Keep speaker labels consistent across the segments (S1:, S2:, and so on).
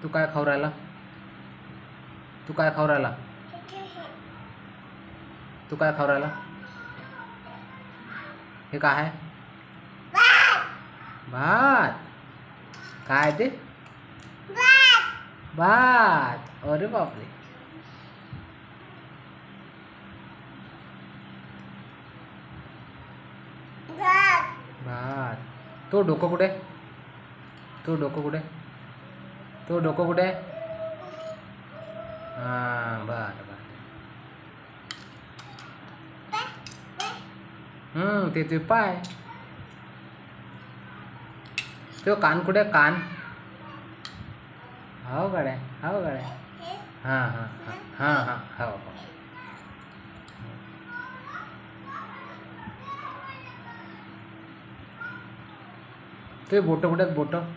S1: तू काय खाऊ राहिला? तू काय खाऊ राहिला? तू काय खाऊ राहिला? हे काय आहे? भात. काय ते? भात. अरे बापरे. भात. तो डोकं कुठे? तो डोकं कुठे? तो डोकं कुठे? हां, बरं बरं. ते पाय. तो कान कुठे? कान. हो गड्या, हो गड्या. हां हां हां हां हां हो हो. ते बोटं कुठे आहेत? बोटं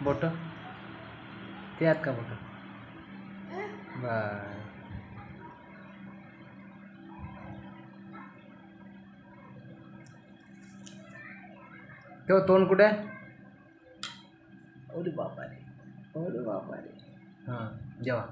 S1: बोटं ते आहेत का बोटं? बर. तो तोंड कुठे आहे? अरे बापा रे. अरे बापा रे. हां, जेवा.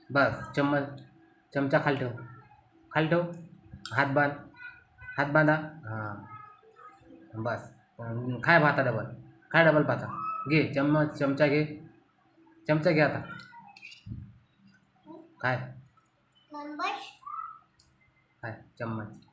S1: बस. चमचा खाली ठेव. खाली ठेव. हात बांध. हात बांधा. हां, बस. खाय भाता डबल. खाय डबल भाता. घे चमचा घे. चमचा घे आता. खाय. खाय चम्मच.